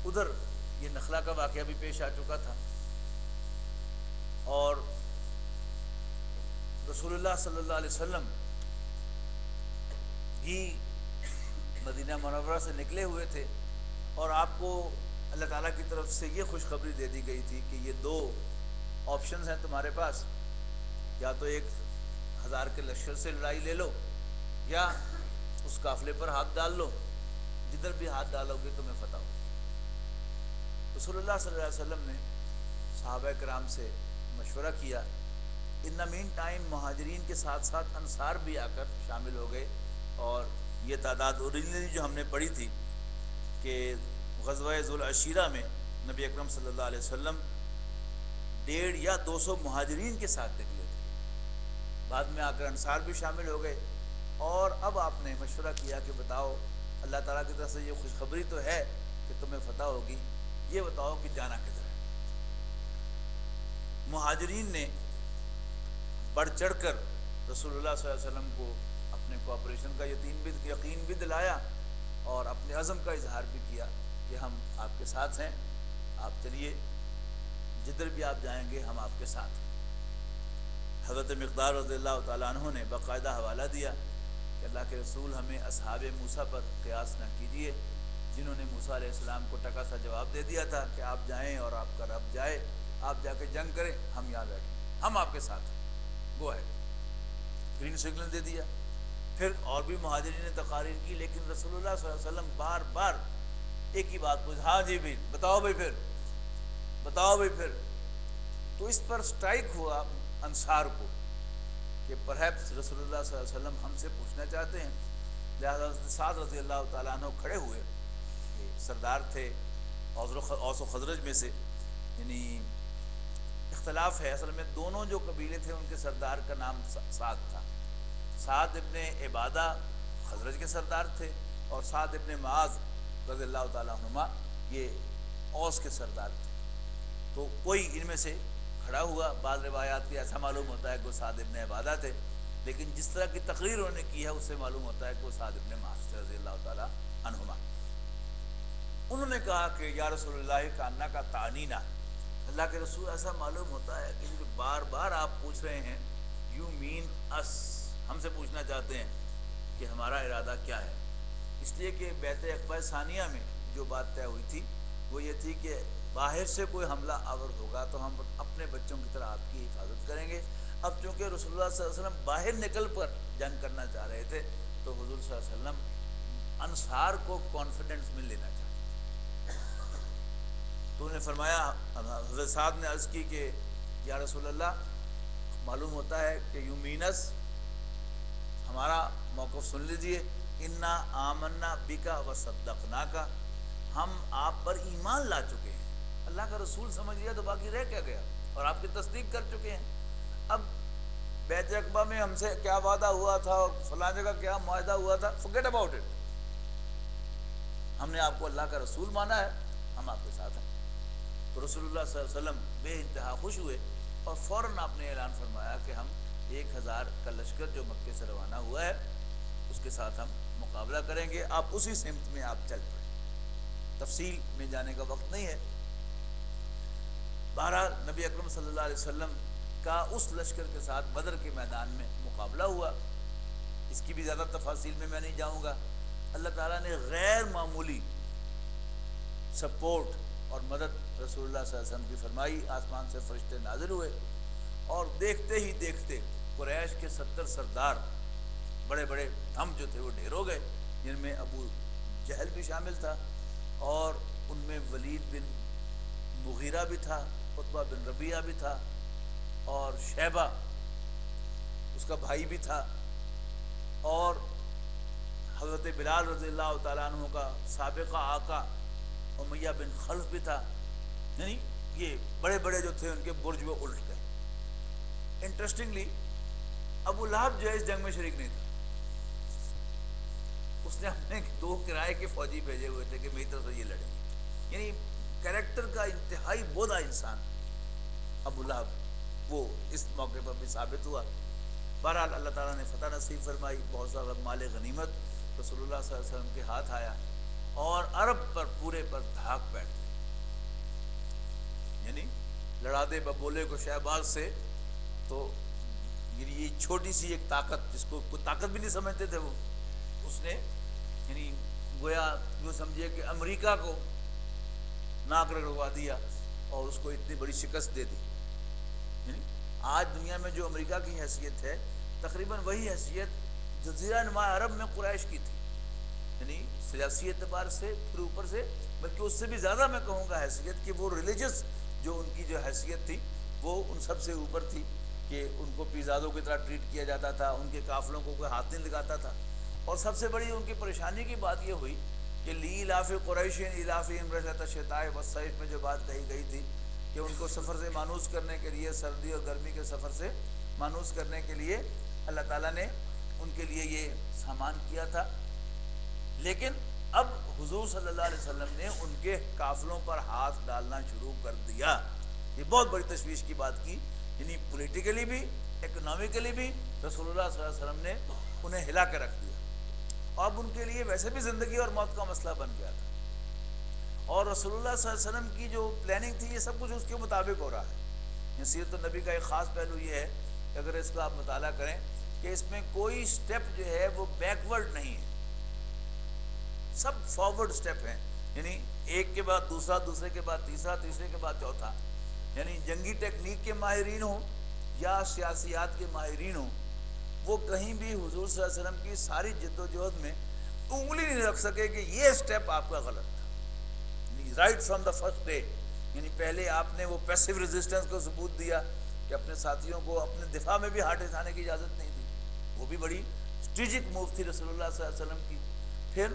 ادھر یہ نخلہ کا واقعہ بھی پیش آ چکا تھا، اور رسول اللہ صلی اللہ علیہ وسلم بھی مدینہ منورہ سے نکلے ہوئے تھے، اور آپ کو اللہ تعالیٰ کی طرف سے یہ خوشخبری دے دی گئی تھی کہ یہ دو آپشنز ہیں تمہارے پاس، یا تو 1000 کے لشکر سے لڑائی لے لو، یا اس قافلے پر ہاتھ ڈال لو، جدھر بھی ہاتھ ڈالو گے تمہیں فتح ہو۔ رسول اللہ صلی اللہ علیہ وسلم نے صحابہ کرام سے مشورہ کیا۔ ان دا مین ٹائم مہاجرین کے ساتھ ساتھ انصار بھی آ کر شامل ہو گئے، اور یہ تعداد اوریجنلی جو ہم نے پڑھی تھی کہ غزوہ ذوالعشیرہ میں نبی اکرم صلی اللہ علیہ وسلم 150 یا 200 مہاجرین کے ساتھ نکلے تھے، بعد میں آ کر انصار بھی شامل ہو گئے، اور اب آپ نے مشورہ کیا کہ بتاؤ اللہ تعالیٰ کی طرف سے یہ خوشخبری تو ہے کہ تمہیں فتح ہوگی، یہ بتاؤ کہ جانا کدھر ہے۔ مہاجرین نے بڑھ چڑھ کر رسول اللہ صلی اللہ علیہ وسلم کو اپنے کوآپریشن کا یقین بھی دلایا، اور اپنے عزم کا اظہار بھی کیا کہ ہم آپ کے ساتھ ہیں، آپ چلیے، جدھر بھی آپ جائیں گے ہم آپ کے ساتھ ہیں۔ حضرت مقدار رضی اللہ تعالیٰ عنہ نے باقاعدہ حوالہ دیا کہ اللہ کے رسول ہمیں اصحاب موسیٰ پر قیاس نہ کیجیے، جنہوں نے موسیٰ علیہ السلام کو ٹکا سا جواب دے دیا تھا کہ آپ جائیں اور آپ کا رب جائے، آپ جا کے جنگ کریں، ہم یہاں بیٹھیں، ہم آپ کے ساتھ ہیں، وہ ہے گرین سگنل دے دیا۔ پھر اور بھی مہاجرین نے تقاریر کی، لیکن رسول اللہ صلی اللہ علیہ وسلم بار بار ایک ہی بات پوچھ، ہاں جی بھی بتاؤ بھائی، پھر بتاؤ بھائی پھر۔ تو اس پر سٹرائک ہوا انصار کو کہ پرہیپس رسول اللہ صلی اللہ علیہ وسلم ہم سے پوچھنا چاہتے ہیں، لہذا سعد رضی اللہ تعالیٰ عنہ کھڑے ہوئے، سردار تھے اوس و خزرج میں سے، یعنی اختلاف ہے اصل میں، دونوں جو قبیلے تھے ان کے سردار کا نام سعد تھا۔ سعد ابن عبادہ خزرج کے سردار تھے، اور سعد ابن معاذ رضی اللہ تعالیٰ عنہما یہ اوس کے سردار تھے۔ تو کوئی ان میں سے کھڑا ہوا، بعض روایات کی ایسا معلوم ہوتا ہے کہ وہ سعد ابن عبادہ تھے، لیکن جس طرح کی تقریر انہوں نے کی ہے اس سے معلوم ہوتا ہے کہ وہ سعد ابن معاذ رضی اللہ تعالیٰ عنہما۔ انہوں نے کہا کہ یا رسول اللہ کا انا کا تعنینا، اللہ کے رسول ایسا معلوم ہوتا ہے کہ بار بار آپ پوچھ رہے ہیں، یو مین اس، ہم سے پوچھنا چاہتے ہیں کہ ہمارا ارادہ کیا ہے۔ اس لیے کہ بیعت عقبہ ثانیہ میں جو بات طے ہوئی تھی وہ یہ تھی کہ باہر سے کوئی حملہ آور ہوگا تو ہم اپنے بچوں کی طرح آپ کی حفاظت کریں گے۔ اب چونکہ رسول اللہ صلی اللہ علیہ وسلم باہر نکل کر جنگ کرنا چاہ رہے تھے، تو حضور صلی اللہ علیہ وسلم انصار کو کانفیڈنس میں لینا چاہتے تھے۔ تو انہوں نے فرمایا، حضرت سعد نے عرض کی کہ یا رسول اللہ معلوم ہوتا ہے کہ یو مینس، ہمارا موقف سن لیجئے، انا آمنا بکا وصدقناکا، ہم آپ پر ایمان لا چکے ہیں، اللہ کا رسول سمجھ لیا تو باقی رہ کیا گیا، اور آپ کی تصدیق کر چکے ہیں۔ اب بیعت عقبہ میں ہم سے کیا وعدہ ہوا تھا اور فلاں جگہ کیا معاہدہ ہوا تھا، forget about it، ہم نے آپ کو اللہ کا رسول مانا ہے، ہم آپ کے ساتھ ہیں۔ تو رسول اللہ صلی اللہ علیہ وسلم بے انتہا خوش ہوئے، اور فوراً آپ نے اعلان فرمایا کہ ہم 1000 کا لشکر جو مکے سے روانہ ہوا ہے اس کے ساتھ ہم مقابلہ کریں گے، آپ اسی سمت میں آپ چل پڑیں۔ تفصیل میں جانے کا وقت نہیں ہے۔ بہرحال نبی اکرم صلی اللہ علیہ وسلم کا اس لشکر کے ساتھ بدر کے میدان میں مقابلہ ہوا، اس کی بھی زیادہ تفاصیل میں نہیں جاؤں گا۔ اللہ تعالیٰ نے غیر معمولی سپورٹ اور مدد رسول اللہ صلی اللہ علیہ وسلم کی فرمائی، آسمان سے فرشتے نازل ہوئے، اور دیکھتے ہی دیکھتے قریش کے 70 سردار بڑے بڑے ہم جو تھے وہ ڈھیر ہو گئے، جن میں ابو جہل بھی شامل تھا، اور ان میں ولید بن مغیرہ بھی تھا، عتبہ بن ربیعہ بھی تھا، اور شیبہ اس کا بھائی بھی تھا، اور حضرت بلال رضی اللہ تعالیٰ عنہ کا سابقہ آقا امیہ بن خلف بھی تھا، یعنی یہ بڑے بڑے جو تھے ان کے برج وہ الٹ گئے۔ انٹرسٹنگلی ابو لہب جو ہے اس جنگ میں شریک نہیں تھا، اس نے اپنے 2 کرائے کے فوجی بھیجے ہوئے تھے کہ میری طرف سے یہ لڑیں گے، یعنی کریکٹر کا انتہائی بودا انسان ابو لہب، وہ اس موقع پر بھی ثابت ہوا۔ بہرحال اللہ تعالیٰ نے فتح نصیب فرمائی، بہت سارا مال غنیمت رسول اللہ صلی اللہ علیہ وسلم کے ہاتھ آیا، اور عرب پر پورے ببولے پر دھاک بیٹھ گئی، یعنی لڑا دے ببولے کو شہباز سے، تو یہ چھوٹی سی ایک طاقت جس کو کوئی طاقت بھی نہیں سمجھتے تھے وہ، اس نے یعنی گویا یوں سمجھیے کہ امریکہ کو ناک رگڑوا دیا اور اس کو اتنی بڑی شکست دے دی. یعنی آج دنیا میں جو امریکہ کی حیثیت ہے تقریباً وہی حیثیت جزیرہ نما عرب میں قریش کی تھی، یعنی سیاسی اعتبار سے پھر اوپر سے، بلکہ اس سے بھی زیادہ میں کہوں گا حیثیت کہ وہ ریلیجس جو ان کی جو حیثیت تھی وہ ان سب سے اوپر تھی، کہ ان کو پیزادوں کی طرح ٹریٹ کیا جاتا تھا، ان کے قافلوں کو کوئی ہاتھ نہیں لگاتا تھا. اور سب سے بڑی ان کی پریشانی کی بات یہ ہوئی کہ لیلاف قریش ایلافہم رحلۃ الشتاء والصیف میں جو بات کہی گئی تھی کہ ان کو سفر سے مانوس کرنے کے لیے، سردی اور گرمی کے سفر سے مانوس کرنے کے لیے اللہ تعالیٰ نے ان کے لیے یہ سامان کیا تھا. لیکن اب حضور صلی اللہ علیہ وسلم نے ان کے قافلوں پر ہاتھ ڈالنا شروع کر دیا. یہ بہت بڑی تشویش کی بات کی، یعنی پولیٹیکلی بھی اکنامکلی بھی رسول اللہ صلی اللہ علیہ وسلم نے انہیں ہلا کے رکھ دیا. اب ان کے لیے ویسے بھی زندگی اور موت کا مسئلہ بن گیا تھا، اور رسول اللہ صلی اللہ علیہ وسلم کی جو پلاننگ تھی یہ سب کچھ اس کے مطابق ہو رہا ہے. سیرت النبی کا ایک خاص پہلو یہ ہے کہ اگر اس کا آپ مطالعہ کریں کہ اس میں کوئی سٹیپ جو ہے وہ بیکورڈ نہیں ہے، سب فارورڈ سٹیپ ہیں. یعنی ایک کے بعد دوسرا، دوسرے کے بعد تیسرا، تیسرے کے بعد چوتھا. یعنی جنگی ٹیکنیک کے ماہرین ہوں یا سیاسیات کے ماہرین ہوں، وہ کہیں بھی حضور صلی اللہ علیہ وسلم کی ساری جد و جہد میں انگلی نہیں رکھ سکے کہ یہ سٹیپ آپ کا غلط تھا. Right from the first day, یعنی پہلے آپ نے وہ پیسو ریزسٹنس کو ثبوت دیا کہ اپنے ساتھیوں کو اپنے دفاع میں بھی ہاتھ اٹھانے کی اجازت نہیں دی. وہ بھی بڑی اسٹریٹجک موو تھی رسول اللہ صلی اللہ علیہ وسلم کی. پھر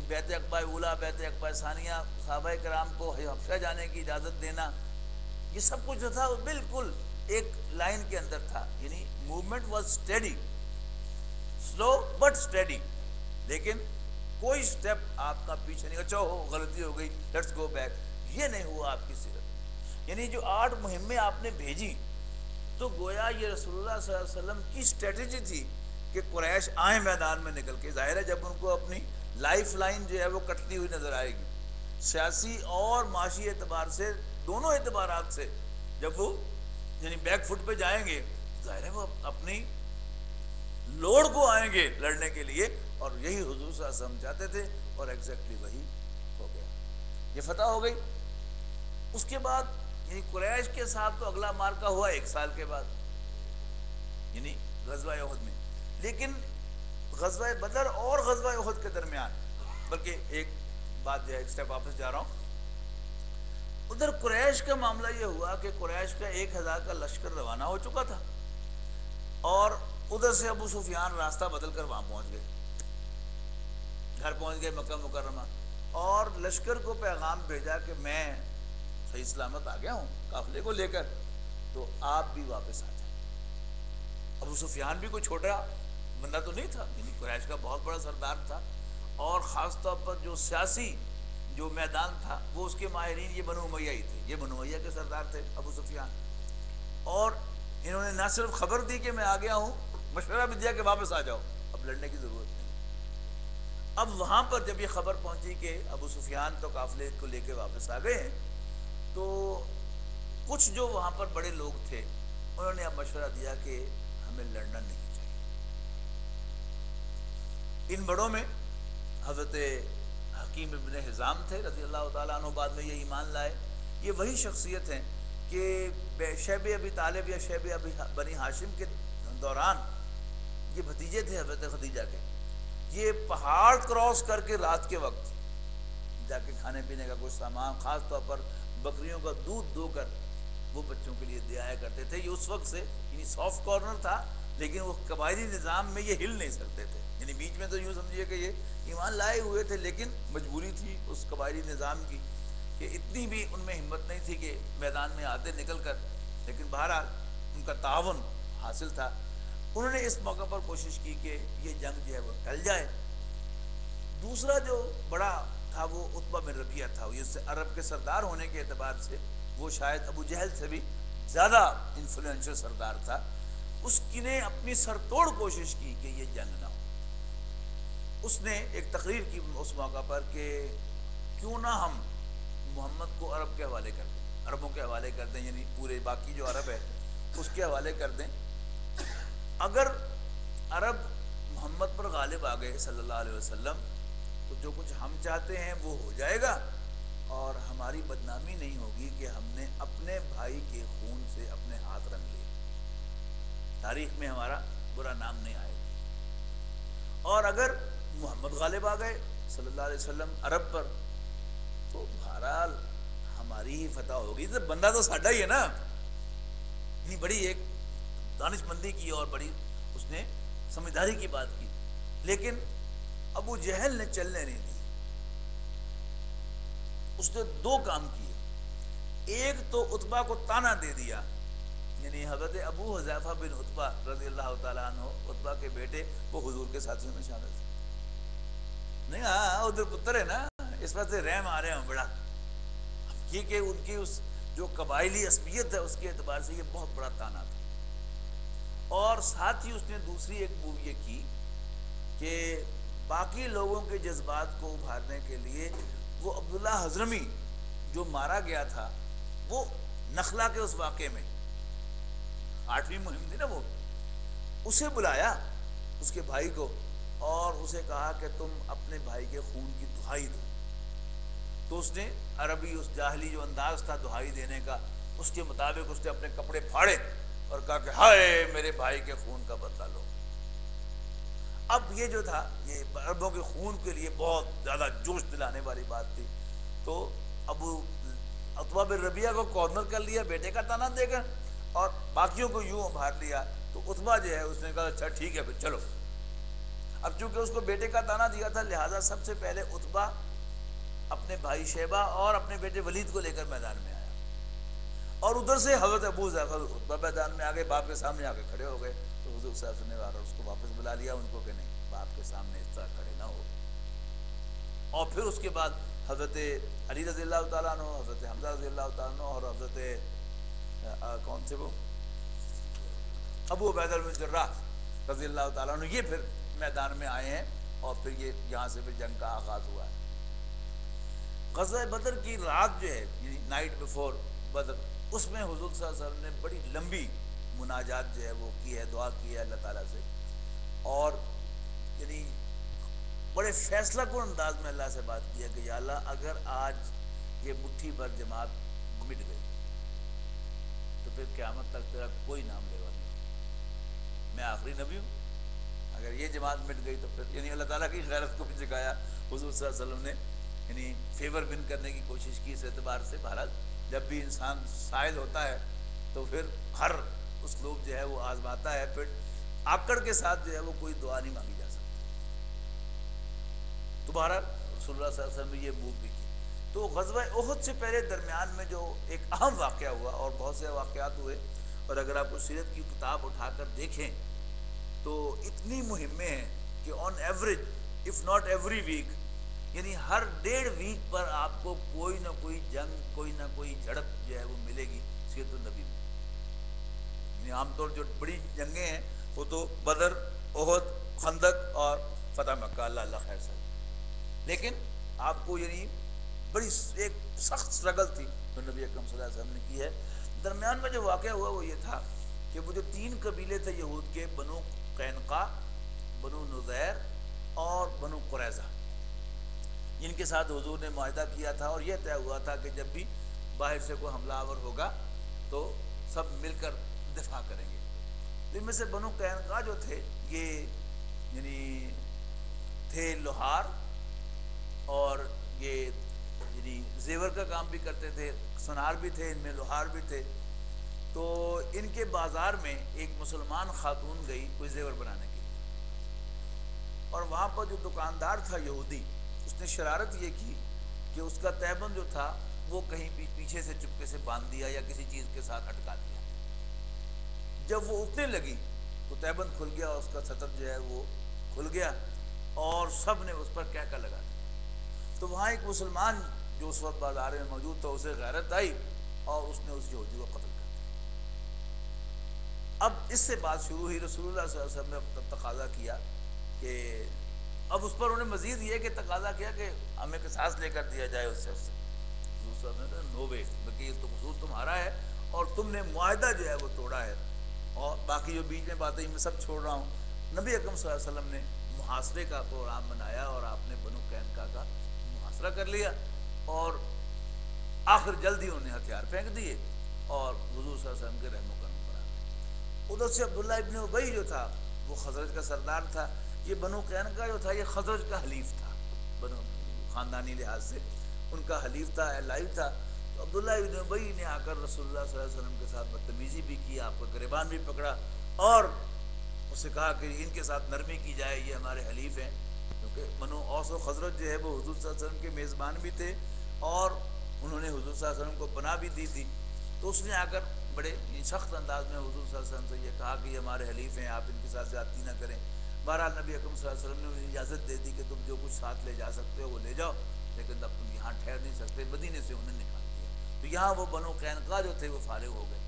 بیت عقبہ اولا، بیت عقبہ ثانیہ، صحابہ کرام کو حبشہ جانے کی اجازت دینا، یہ سب کچھ جو تھا وہ بالکل ایک لائن کے اندر تھا. یعنی movement was steady, slow but steady, لیکن کوئی سٹیپ آپ کا پیچھے نہیں. اچھا ہو غلطی ہو گئی لیٹس گو بیک، یہ نہیں ہوا آپ کی سیرت. یعنی جو 8 مہمیں آپ نے بھیجی تو گویا یہ رسول اللہ صلی اللہ علیہ وسلم کی اسٹریٹجی تھی کہ قریش آئیں میدان میں نکل کے. ظاہر ہے جب ان کو اپنی لائف لائن جو ہے وہ کٹتی ہوئی نظر آئے گی، سیاسی اور معاشی اعتبار سے، دونوں اعتبارات سے، جب وہ یعنی بیک فٹ پہ جائیں گے، ظاہر ہے وہ اپنی لوڑ کو آئیں گے لڑنے کے لیے. اور یہی حضور صلی اللہ علیہ وسلم چاہتے تھے اور ایگزیکٹلی وہی ہو گیا. یہ فتح ہو گئی. اس کے بعد یعنی قریش کے ساتھ تو اگلا مارکا ہوا 1 سال کے بعد، یعنی غزوہ احد میں. لیکن غزوہ بدر اور غزوہ احد کے درمیان، بلکہ ایک بات جو ہے ایک سٹیپ واپس جا رہا ہوں، ادھر قریش کا معاملہ یہ ہوا کہ قریش کا 1000 کا لشکر روانہ ہو چکا تھا، اور ادھر سے ابو سفیان راستہ بدل کر وہاں پہنچ گئے، گھر پہنچ گئے مکہ مکرمہ، اور لشکر کو پیغام بھیجا کہ میں صحیح سلامت آ گیا ہوں قافلے کو لے کر، تو آپ بھی واپس آ جائیں. ابو سفیان بھی کوئی چھوٹا بندہ تو نہیں تھا، یعنی قریش کا بہت بڑا سردار تھا، اور خاص طور پر جو سیاسی جو میدان تھا وہ اس کے ماہرین یہ بنو امیہ ہی تھے. یہ بنو امیہ کے سردار تھے ابو سفیان، اور انہوں نے نہ صرف خبر دی کہ میں آ گیا ہوں، مشورہ بھی دیا کہ واپس آ جاؤ، اب لڑنے کی ضرورت نہیں. اب وہاں پر جب یہ خبر پہنچی کہ ابو سفیان تو قافلے کو لے کے واپس آ گئے ہیں، تو کچھ جو وہاں پر بڑے لوگ تھے انہوں نے اب مشورہ دیا کہ ہمیں لڑنا نہیں چاہیے. ان بڑوں میں حضرت حکیم ابن حزام تھے رضی اللہ تعالیٰ عنہ، بعد میں یہ ایمان لائے. یہ وہی شخصیت ہیں کہ شیب ابی طالب یا شیب ابی بنی ہاشم کے دوران، یہ بھتیجے تھے حضرت خدیجہ کے، یہ پہاڑ کراس کر کے رات کے وقت جا کے کھانے پینے کا کچھ سامان، خاص طور پر بکریوں کا دودھ دو کر وہ بچوں کے لیے دے آیا کرتے تھے. یہ اس وقت سے یعنی سافٹ کارنر تھا، لیکن وہ قبائلی نظام میں یہ ہل نہیں سکتے تھے. یعنی بیچ میں تو یوں سمجھیے کہ یہ ایمان لائے ہوئے تھے، لیکن مجبوری تھی اس قبائلی نظام کی کہ اتنی بھی ان میں ہمت نہیں تھی کہ میدان میں آتے نکل کر. لیکن بہرحال ان کا تعاون حاصل تھا. انہوں نے اس موقع پر کوشش کی کہ یہ جنگ جو ہے وہ ٹل جائے. دوسرا جو بڑا تھا وہ عتبہ بن ربیعہ تھا. یہ عرب کے سردار ہونے کے اعتبار سے وہ شاید ابو جہل سے بھی زیادہ انفلوئنشل سردار تھا. اس کی نے اپنی سر توڑ کوشش کی کہ یہ جنگ نہ ہو. اس نے ایک تقریر کی اس موقع پر کہ کیوں نہ ہم محمد کو عرب کے حوالے کر دیں، عربوں کے حوالے کر دیں، یعنی پورے باقی جو عرب ہے اس کے حوالے کر دیں. اگر عرب محمد پر غالب آ گئے صلی اللہ علیہ وسلم تو جو کچھ ہم چاہتے ہیں وہ ہو جائے گا، اور ہماری بدنامی نہیں ہوگی کہ ہم نے اپنے بھائی کے خون سے اپنے ہاتھ رنگ لیے، تاریخ میں ہمارا برا نام نہیں آئے گا. اور اگر محمد غالب آ گئے صلی اللہ علیہ وسلم عرب پر تو بہرحال ہماری ہی فتح ہوگی. تو بندہ تو ساڈا ہی ہے نا. اتنی بڑی ایک دانش مندی کی اور بڑی اس نے سمجھداری کی بات کی، لیکن ابو جہل نے چلنے نہیں دی. اس نے دو کام کیے. ایک تو عتبہ کو تانا دے دیا، یعنی حضرت ابو حذیفہ بن عتبہ رضی اللہ تعالیٰ عنہ، عتبہ کے بیٹے، وہ حضور کے ساتھیوں میں شامل تھے. نہیں ہاں ادھر پتر ہے نا، اس وقت رحم آ رہے ہیں بڑا، یہ کہ ان کی اس جو قبائلی عصبیت ہے اس کے اعتبار سے یہ بہت بڑا تانا تھا. اور ساتھ ہی اس نے دوسری ایک موو یہ کی کہ باقی لوگوں کے جذبات کو ابھارنے کے لیے وہ عبداللہ حضرمی جو مارا گیا تھا، وہ نخلا کے اس واقعے میں 8ویں مہم تھی نا، وہ اسے بلایا اس کے بھائی کو اور اسے کہا کہ تم اپنے بھائی کے خون کی دہائی دو. تو اس نے عربی اس جاہلی جو انداز تھا دہائی دینے کا، اس کے مطابق اس نے اپنے کپڑے پھاڑے اور کہا کہ ہائے میرے بھائی کے خون کا بدلہ لو. اب یہ جو تھا یہ عربوں کے خون کے لیے بہت زیادہ جوش دلانے والی بات تھی. تو ابو عتبہ بن ربیعہ کو کارنر کر لیا بیٹے کا تانا دے کر، اور باقیوں کو یوں ابھار لیا. تو عتبہ جو ہے اس نے کہا اچھا ٹھیک ہے پھر چلو. اب چونکہ اس کو بیٹے کا تانا دیا تھا لہٰذا سب سے پہلے عتبہ اپنے بھائی شیبہ اور اپنے بیٹے ولید کو لے کر میدان میں آیا، اور ادھر سے حضرت ابو حذیفہ عتبہ میدان میں آ گئے، باپ کے سامنے آ کے کھڑے ہو گئے. تو حضور صلی اللہ علیہ وسلم نے اس کو واپس بلا لیا ان کو کہ نہیں، باپ کے سامنے اس طرح کھڑے نہ ہو. اور پھر اس کے بعد حضرت علی رضی اللہ تعالیٰ عنہ، حضرت حمزہ رضی اللہ تعالیٰ عنہ اور حضرت کون سے وہ ابو عبیدہ بن جراح رضی اللہ تعالیٰ عنہ، یہ پھر میدان میں آئے ہیں، اور پھر یہ یہاں سے پھر جنگ کا آغاز ہوا ہے. غزوہ بدر کی رات جو ہے یعنی نائٹ بیفور بدر، اس میں حضور صلی اللہ علیہ وسلم نے بڑی لمبی مناجات جو ہے وہ کی ہے، دعا کی ہے اللہ تعالیٰ سے، اور یعنی بڑے فیصلہ کن انداز میں اللہ سے بات کی ہے کہ یا اللہ اگر آج یہ مٹھی بھر جماعت مٹ گئی تو پھر قیامت تک تیرا کوئی نام لیوا نہیں، میں آخری نبی ہوں. اگر یہ جماعت مٹ گئی تو پھر یعنی اللہ تعالیٰ کی غیرت کو بھی جگایا حضور صلی اللہ علیہ وسلم نے، یعنی فیور ون کرنے کی کوشش کی اس اعتبار سے. بہرحال جب بھی انسان سائل ہوتا ہے تو پھر ہر اسلوب جو ہے وہ آزماتا ہے، پھر آکڑ کے ساتھ جو ہے وہ کوئی دعا نہیں مانگی جا سکتی. تو بہرحال رسول اللہ صلی اللہ علیہ وسلم نے یہ موو بھی کی. تو غزوہ احد سے پہلے درمیان میں جو ایک اہم واقعہ ہوا، اور بہت سے واقعات ہوئے، اور اگر آپ کو سیرت کی کتاب اٹھا کر دیکھیں تو اتنی مہمیں ہیں کہ on average of not every week, یعنی ہر 1.5 ویک پر آپ کو کوئی نہ کوئی جنگ، کوئی نہ کوئی جھڑپ جو ہے وہ ملے گی سیرت النبی میں. یعنی عام طور جو بڑی جنگیں ہیں وہ تو بدر، احد، خندق اور فتح مکہ، اللہ اللہ خیر سے. لیکن آپ کو یعنی بڑی ایک سخت سٹرگل تھی جو نبی اکرم صلی اللہ علیہ وسلم نے کی ہے. درمیان میں جو واقعہ ہوا وہ یہ تھا کہ وہ جو 3 قبیلے تھے یہود کے، بنو قینقاع، بنو نذیر اور بنو قریظہ، جن کے ساتھ حضور نے معاہدہ کیا تھا، اور یہ طے ہوا تھا کہ جب بھی باہر سے کوئی حملہ آور ہوگا تو سب مل کر دفاع کریں گے. ان میں سے بنو قینقاع جو تھے یہ یعنی تھے لوہار، اور یہ یعنی زیور کا کام بھی کرتے تھے، سونار بھی تھے ان میں، لوہار بھی تھے. تو ان کے بازار میں ایک مسلمان خاتون گئی کوئی زیور بنانے کے لیے، اور وہاں پر جو دکاندار تھا یہودی، اس نے شرارت یہ کی کہ اس کا تہبند جو تھا وہ کہیں پیچھے سے چپکے سے باندھ دیا یا کسی چیز کے ساتھ اٹکا دیا. جب وہ اٹھنے لگی تو تہبند کھل گیا، اور اس کا سطر جو ہے وہ کھل گیا، اور سب نے اس پر کہکا لگا دیا. تو وہاں ایک مسلمان جو اس وقت بازار میں موجود تھا اسے غیرت آئی، اور اس نے اس یہودی کو قتل کر دیا. اب اس سے بات شروع ہوئی. رسول اللہ صلی اللہ علیہ وسلم نے تقاضا کیا کہ اب اس پر انہوں نے مزید یہ کہ تقاضا کیا کہ ہمیں قصاص لے کر دیا جائے اس سے دوسرا نے کہا نو وے، بلکہ یہ تو قصور تمہارا ہے اور تم نے معاہدہ جو ہے وہ توڑا ہے، اور باقی جو بیچ میں باتیں میں سب چھوڑ رہا ہوں۔ نبی اکرم صلی اللہ علیہ وسلم نے محاصرے کا پروگرام بنایا اور آپ نے بنو قینقاع کا محاصرہ کر لیا، اور آخر جلدی انہوں نے ہتھیار پھینک دیے اور حضور صلی اللہ علیہ وسلم کے رحم و کرم پر آ گئے۔ ادھر سے عبداللہ ابن ابی جو تھا وہ خزرج کا سردار تھا، یہ بنو قینقاع جو تھا یہ خزرج کا حلیف تھا، بنو خاندانی لحاظ سے ان کا حلیف تھا، الائیو تھا۔ تو عبداللہ ابن ابی نے آ کر رسول اللہ صلی اللہ علیہ وسلم کے ساتھ بدتمیزی بھی کی، آپ کا گریبان بھی پکڑا اور اس سے کہا کہ ان کے ساتھ نرمی کی جائے، یہ ہمارے حلیف ہیں، کیونکہ بنو اوس و خزرج جو ہے وہ حضور صلی اللہ علیہ وسلم کے میزبان بھی تھے اور انہوں نے حضور صلی اللہ علیہ وسلم کو پناہ بھی دی تھی۔ تو اس نے آ کر بڑے سخت انداز میں حضور صلی اللہ علیہ وسلم سے یہ کہا کہ یہ ہمارے حلیف ہیں، آپ ان کے ساتھ زیادتی نہ کریں۔ بہرحال نبی اکرم صلی اللہ علیہ وسلم نے انہیں اجازت دے دی کہ تم جو کچھ ساتھ لے جا سکتے ہو وہ لے جاؤ، لیکن اب تم یہاں ٹھہر نہیں سکتے، مدینے سے انہیں نکال دیا۔ تو یہاں وہ بنو قینقاع جو تھے وہ فارغ ہو گئے۔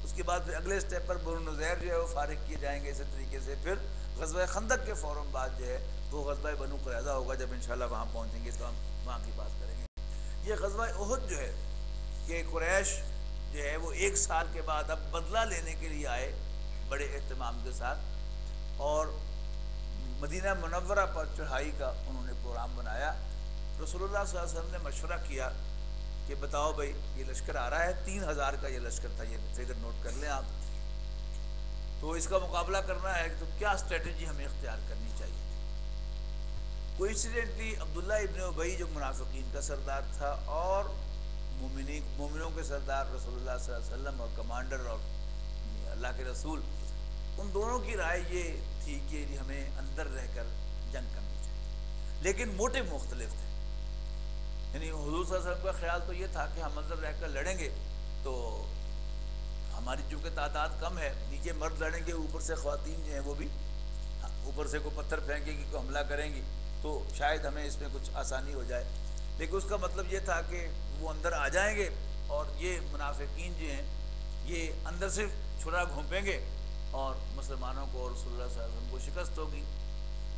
اس کے بعد پھر اگلے اسٹیپ پر بنو نذیر جو ہے وہ فارغ کیے جائیں گے، اسی طریقے سے پھر غزوہ خندق کے فوراً بعد جو ہے وہ غزوہ بنو قریظہ ہوگا، جب انشاءاللہ وہاں پہنچیں گے تو ہم وہاں کی بات کریں گے۔ یہ غزوہ احد جو ہے کہ قریش جو ہے وہ 1 سال کے بعد اب بدلہ لینے کے لیے آئے بڑے اہتمام کے ساتھ، اور مدینہ منورہ پر چڑھائی کا انہوں نے پروگرام بنایا۔ رسول اللہ صلی اللہ علیہ وسلم نے مشورہ کیا کہ بتاؤ بھائی یہ لشکر آ رہا ہے، 3000 کا یہ لشکر تھا، یہ فگر نوٹ کر لیں آپ، تو اس کا مقابلہ کرنا ہے تو کیا اسٹریٹجی ہمیں اختیار کرنی چاہیے۔ کوئنسیڈنٹلی عبداللہ ابن ابی جو منافقین کا سردار تھا اور مومنوں کے سردار رسول اللہ صلی اللہ علیہ وسلم اور کمانڈر اور اللہ کے رسول، ان دونوں کی رائے یہ تھی کہ ہمیں اندر رہ کر جنگ کرنی چاہیے، لیکن موٹیو مختلف تھے۔ یعنی حضور صلی اللہ علیہ وسلم کا خیال تو یہ تھا کہ ہم اندر رہ کر لڑیں گے تو ہماری چونکہ تعداد کم ہے، نیچے مرد لڑیں گے، اوپر سے خواتین جو ہیں وہ بھی اوپر سے کوئی پتھر پھینکے گی، کوئی حملہ کریں گی، تو شاید ہمیں اس میں کچھ آسانی ہو جائے۔ لیکن اس کا مطلب یہ تھا کہ وہ اندر آ جائیں گے اور یہ منافقین جو ہیں یہ اندر سے چھرا گھونپیں گے اور مسلمانوں کو اور رسول اللہ صلی اللہ علیہ وسلم کو شکست ہوگی۔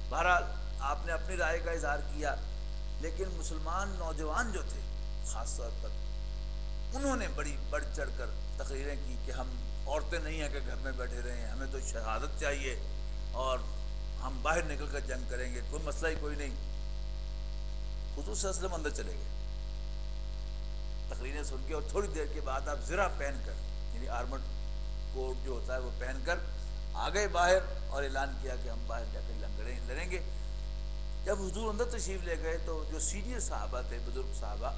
بہرحال آپ نے اپنی رائے کا اظہار کیا، لیکن مسلمان نوجوان جو تھے خاص طور پر انہوں نے بڑی بڑھ چڑھ کر تقریریں کی کہ ہم عورتیں نہیں ہیں کہ گھر میں بیٹھے رہے ہیں، ہمیں تو شہادت چاہیے اور ہم باہر نکل کر جنگ کریں گے، کوئی مسئلہ ہی کوئی نہیں۔ حضور صلی اللہ علیہ وسلم اندر چلے گئے تقریریں سن کے، اور تھوڑی دیر کے بعد آپ زرہ پہن کر، یعنی آرمڈ کوٹ جو ہوتا ہے وہ پہن کر آ گئے باہر اور اعلان کیا کہ ہم باہر جا کے لڑیں گے۔ جب حضور اندر تشریف لے گئے تو جو سینئر صحابہ تھے، بزرگ صحابہ،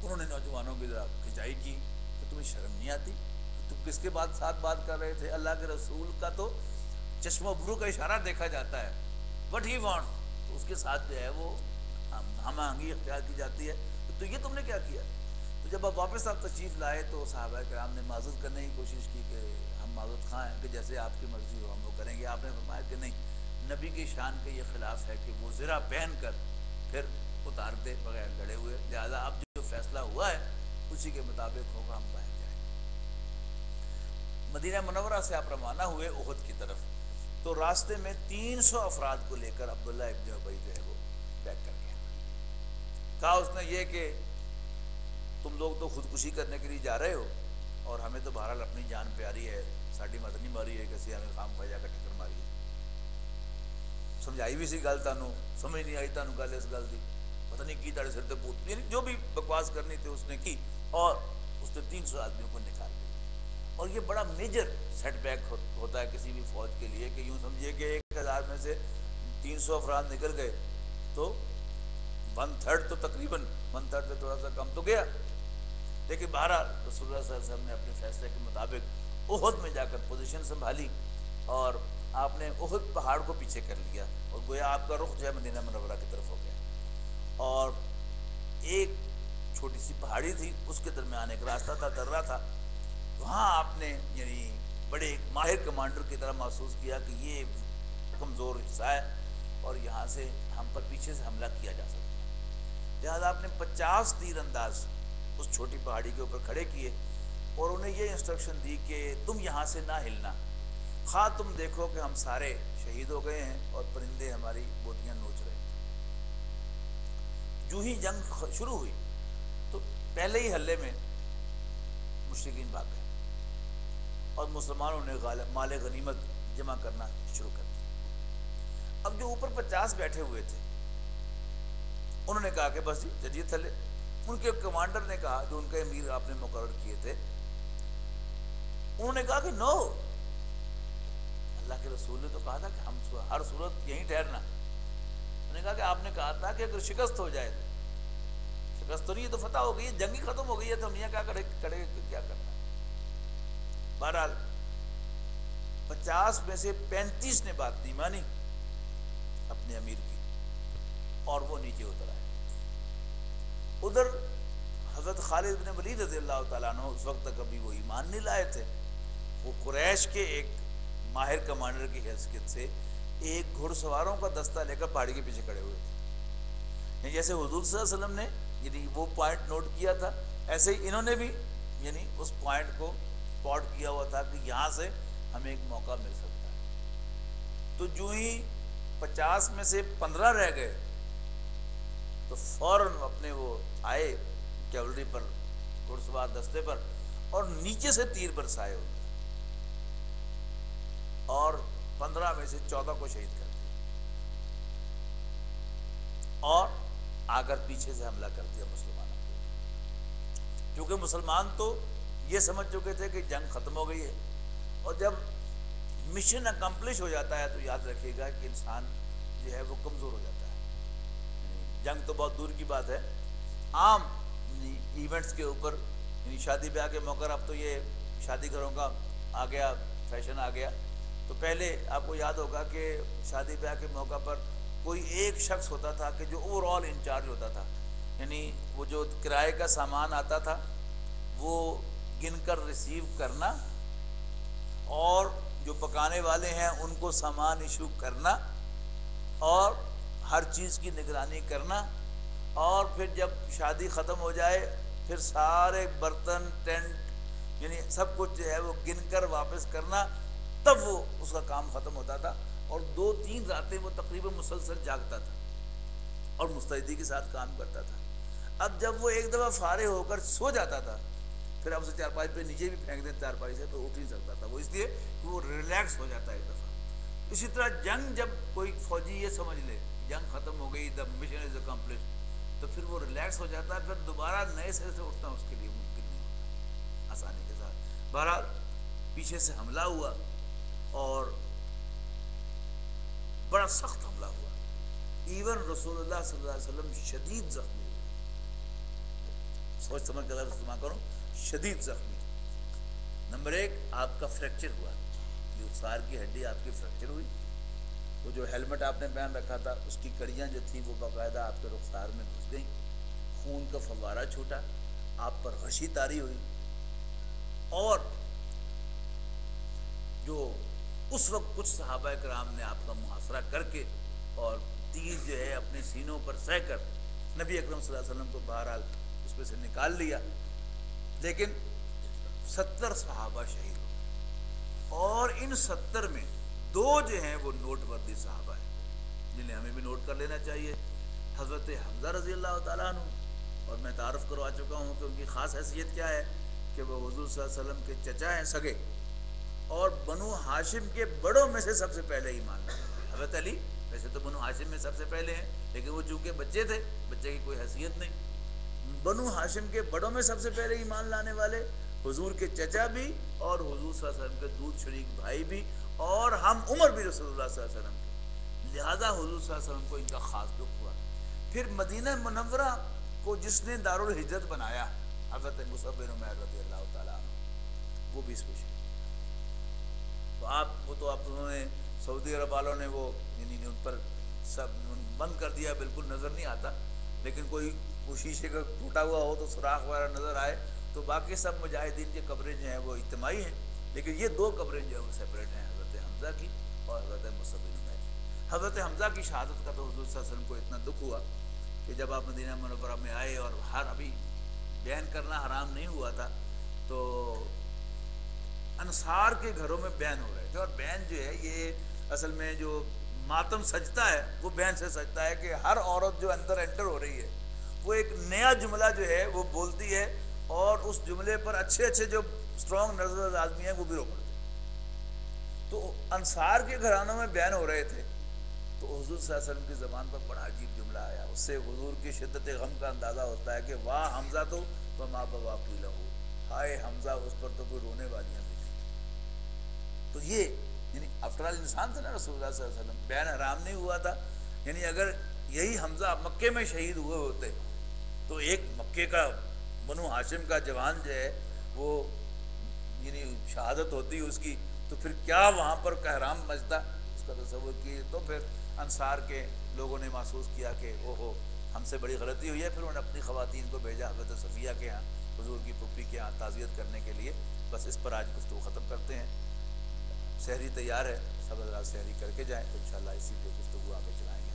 انہوں نے نوجوانوں کی ذرا کھنچائی کی کہ تمہیں شرم نہیں آتی، تم کس کے ساتھ بات کر رہے تھے؟ اللہ کے رسول کا تو چشم و برو کا اشارہ دیکھا جاتا ہے، وٹ ہی وانٹ، تو اس کے ساتھ جو ہے وہ ہم آہنگی اختیار کی جاتی ہے، تو یہ تم نے کیا کیا؟ تو جب آپ واپس تشریف لائے تو صحابہ کرام نے معذرت کرنے کی کوشش کی کہ ہم معذرت خواہ ہیں کہ جیسے آپ کی مرضی ہو ہم وہ کریں گے۔ آپ نے فرمایا کہ نہیں، نبی کی شان کے یہ خلاف ہے کہ وہ زرہ پہن کر پھر اتار دے بغیر لڑے ہوئے، لہٰذا اب جو فیصلہ ہوا ہے اسی کے مطابق ہوگا، ہم باہر جائیں گے۔ مدینہ منورہ سے آپ روانہ ہوئے احد کی طرف، تو راستے میں 300 افراد کو لے کر عبداللہ ابن ابی جو ہے وہ بیک کر گیا۔ کہا اس نے یہ کہ تم لوگ تو خودکشی کرنے کے لیے جا رہے ہو اور ہمیں تو بہرحال اپنی جان پیاری ہے، ساڈی مت نہیں ماری ہے کسی ہمیں خام خواہ جا کر ٹکر ماری ہے۔ سمجھائی بھی سی گل تانوں، سمجھ نہیں آئی تانوں گل اس گل دی، پتہ نہیں کی تاڑے سر تے پوت، یعنی جو بھی بکواس کرنی تھی اس نے کی اور اس نے 300 آدمیوں کو نکال دیا۔ اور یہ بڑا میجر سیٹ بیک ہوتا ہے کسی بھی فوج کے لیے کہ یوں سمجھیے کہ 1000 میں سے 300 افراد نکل گئے تو 1/3 تو تقریباً 1/3 سے تھوڑا سا کم تو گیا۔ لیکن بہرحال رسول اللہ صلی اللہ علیہ وسلم نے اپنے فیصلے کے مطابق احد میں جا کر پوزیشن سنبھالی اور آپ نے احد پہاڑ کو پیچھے کر لیا اور گویا آپ کا رخ جو ہے مدینہ منورہ کی طرف ہو گیا، اور ایک چھوٹی سی پہاڑی تھی اس کے درمیان ایک راستہ تھا، درہ تھا، وہاں آپ نے یعنی بڑے ماہر کمانڈر کی طرح محسوس کیا کہ یہ کمزور حصہ ہے اور یہاں سے ہم پر پیچھے سے حملہ کیا جا سکتا ہے، لہٰذا آپ نے 50 تیر انداز اس چھوٹی پہاڑی کے اوپر کھڑے کیے اور انہیں یہ انسٹرکشن دی کہ تم یہاں سے نہ ہلنا، خواہ تم دیکھو کہ ہم سارے شہید ہو گئے ہیں اور پرندے ہماری بوٹیاں نوچ رہے ہیں، جو ہی جنگ شروع ہوئی تو پہلے ہی حلے میں مشرکین بھاگ گئے اور مسلمانوں نے مال غنیمت جمع کرنا شروع کر دیا۔ اب جو اوپر 50 بیٹھے ہوئے تھے انہوں نے کہا کہ بس جی چلیے تھلے۔ ان کے کمانڈر نے کہا، جو ان کے امیر آپ نے مقرر کیے تھے، انہوں نے کہا کہ نو، اللہ کے رسول نے تو کہا تھا کہ ہم ہر صورت یہیں ٹھہرنا۔ انہوں نے کہا کہ آپ نے کہا تھا کہ اگر شکست ہو جائے، شکست تو نہیں ہے تو فتح ہو گئی ہے، جنگ ہی ختم ہو گئی ہے، تو ہم یہاں کیا کھڑے کیا کرنا۔ بہرحال 50 میں سے 35 نے بات نہیں مانی اپنے امیر کی، اور وہ نیچے اتر آئے۔ ادھر حضرت خالد بن ولید رضی اللہ تعالیٰ عنہ اس وقت تک ابھی وہ ایمان نہیں لائے تھے، وہ قریش کے ایک ماہر کمانڈر کی حیثیت سے ایک گھڑ سواروں کا دستہ لے کر پہاڑی کے پیچھے کھڑے ہوئے تھے۔ جیسے حضور صلی اللہ علیہ وسلم نے یعنی وہ پوائنٹ نوٹ کیا تھا، ایسے ہی انہوں نے بھی یعنی اس پوائنٹ کو اسپاٹ کیا ہوا تھا کہ یہاں سے ہمیں ایک موقع مل سکتا ہے۔ تو جو ہی 50 میں سے 15 رہ گئے تو فوراً اپنے وہ آئے کیولری پر، گھڑ سوار دستے پر، اور نیچے سے تیر برسائے ان پر، اور 15 میں سے 14 کو شہید کر دیا، اور آ کر پیچھے سے حملہ کر دیا مسلمانوں کو۔ کیونکہ مسلمان تو یہ سمجھ چکے تھے کہ جنگ ختم ہو گئی ہے، اور جب مشن اکمپلش ہو جاتا ہے تو یاد رکھیے گا کہ انسان جو ہے وہ کمزور ہو جاتا ہے۔ جنگ تو بہت دور کی بات ہے، عام ایونٹس کے اوپر، یعنی شادی بیاہ کے موقع، اب تو یہ شادی گھروں کا آ گیا، فیشن آ گیا، تو پہلے آپ کو یاد ہوگا کہ شادی بیاہ کے موقع پر کوئی ایک شخص ہوتا تھا کہ جو اوور آل انچارج ہوتا تھا، یعنی وہ جو کرائے کا سامان آتا تھا وہ گن کر ریسیو کرنا، اور جو پکانے والے ہیں ان کو سامان ایشو کرنا، اور ہر چیز کی نگرانی کرنا، اور پھر جب شادی ختم ہو جائے پھر سارے برتن، ٹینٹ، یعنی سب کچھ جو ہے وہ گن کر واپس کرنا، تب وہ اس کا کام ختم ہوتا تھا، اور 2-3 راتیں وہ تقریباً مسلسل جاگتا تھا اور مستعدی کے ساتھ کام کرتا تھا۔ اب جب وہ ایک دفعہ فارغ ہو کر سو جاتا تھا، پھر اب اسے چارپائی پہ نیچے بھی پھینک دے چارپائی سے تو اٹھ نہیں سکتا تھا، وہ اس لیے کہ وہ ریلیکس ہو جاتا ہے ایک دفعہ۔ اسی طرح جنگ، جب کوئی فوجی یہ سمجھ لے جنگ ختم ہو گئی، دا مشن از اکمپلش، تو پھر وہ ریلیکس ہو جاتا ہے، پھر دوبارہ نئے سرے سے اٹھنا اس کے لیے ممکن نہیں ہوتا آسانی کے ساتھ۔ بہرحال پیچھے سے حملہ ہوا، اور بڑا سخت حملہ ہوا، ایون رسول اللہ صلی اللہ علیہ وسلم شدید زخمی ہوئے، سوچ سمجھ کر استعمال کروں، شدید زخمی۔ نمبر 1، آپ کا فریکچر ہوا، یہ اکسار کی ہڈی آپ کی فریکچر ہوئی، وہ جو ہیلمٹ آپ نے پہن رکھا تھا اس کی کڑیاں جو تھیں وہ باقاعدہ آپ کے رخسار میں گھس گئیں، خون کا فوارہ چھوٹا، آپ پر غشی طاری ہوئی، اور جو اس وقت کچھ صحابہ کرام نے آپ کا محاصرہ کر کے اور تیر جو ہے اپنے سینوں پر سہ کر نبی اکرم صلی اللہ علیہ وسلم کو بہرحال اس میں سے نکال لیا، لیکن 70 صحابہ شہید ہوئے، اور ان 70 میں 2 جو ہیں وہ نوٹ وردی صحابہ ہیں جنہیں ہمیں بھی نوٹ کر لینا چاہیے۔ حضرت حمزہ رضی اللہ تعالیٰ عنہ، اور میں تعارف کروا چکا ہوں کہ ان کی خاص حیثیت کیا ہے کہ وہ حضور صلی اللہ علیہ وسلم کے چچا ہیں سگے، اور بنو ہاشم کے بڑوں میں سے سب سے پہلے ایمان لائے۔ حضرت علی ویسے تو بنو ہاشم میں سب سے پہلے ہیں، لیکن وہ چونکہ بچے تھے، بچے کی کوئی حیثیت نہیں، بنو ہاشم کے بڑوں میں سب سے پہلے ایمان لانے والے حضور کے چچا بھی، اور حضور صلی اللہ علیہ وسلم کے دودھ شریک بھائی بھی، اور ہم عمر بھی رسول اللہ صلی اللہ علیہ وسلم کے، لہذا حضور صلی اللہ علیہ وسلم کو ان کا خاص دکھ ہوا۔ پھر مدینہ منورہ کو جس نے دارالہجرت بنایا، حضرت مصعب بن عمیر رضی اللہ تعالیٰ عنہ، وہ بھی اس کو شہید۔ تو آپ انہوں نے سعودی عرب والوں نے وہ یعنی ان پر سب بند کر دیا، بالکل نظر نہیں آتا، لیکن کوئی شیشے کا ٹوٹا ہوا ہو تو سوراخ وغیرہ نظر آئے، تو باقی سب مجاہدین کی قبریں جو ہیں وہ اجتماعی ہیں، لیکن یہ 2 قبریں جو ہیں وہ سیپریٹ ہیں، حضرت حمزہ کی اور حضرت مصعب بن عمیر کی۔ حضرت حمزہ کی شہادت کا تو حضور صلی اللہ علیہ وسلم کو اتنا دکھ ہوا کہ جب آپ مدینہ منورہ میں آئے، اور ابھی بیان کرنا حرام نہیں ہوا تھا، تو انصار کے گھروں میں بین ہو رہے تھے، اور بین جو ہے یہ اصل میں جو ماتم سجتا ہے وہ بین سے سجتا ہے کہ ہر عورت جو اندر انٹر ہو رہی ہے وہ ایک نیا جملہ جو ہے وہ بولتی ہے، اور اس جملے پر اچھے اچھے جو اسٹرانگ نظر آدمی ہیں وہ بھی رو پڑتے ہیں۔ تو انصار کے گھرانوں میں بیان ہو رہے تھے، تو حضور صلی اللہ علیہ وسلم کی زبان پر بڑا عجیب جملہ آیا، اس سے حضور کی شدت غم کا اندازہ ہوتا ہے کہ واہ حمزہ تو وما بواقی لہو، ہائے حمزہ اس پر تو کوئی رونے والیاں بھی تھیں۔ تو یہ یعنی افٹر آل انسان تھا نا رسول اللہ صلی اللہ علیہ وسلم، بیان حرام نہیں ہوا تھا۔ یعنی اگر یہی حمزہ مکے میں شہید ہوئے ہوتے تو ایک مکے کا بنو ہاشم کا جوان جو ہے وہ یعنی شہادت ہوتی اس کی، تو پھر کیا وہاں پر احرام مچتا، اس کا تصور کیے۔ تو پھر انصار کے لوگوں نے محسوس کیا کہ اوہو ہم سے بڑی غلطی ہوئی ہے، پھر انہوں نے اپنی خواتین کو بھیجا حضرت صفیہ کے ہاں، حضور کی پھوپھی کے ہاں تعزیت کرنے کے لیے۔ بس اس پر آج گفتگو ختم کرتے ہیں۔ سحری تیار ہے، سب حضرات سحری کر کے جائیں تو انشاءاللہ اسی پہ گفتگو آگے چلائیں گے۔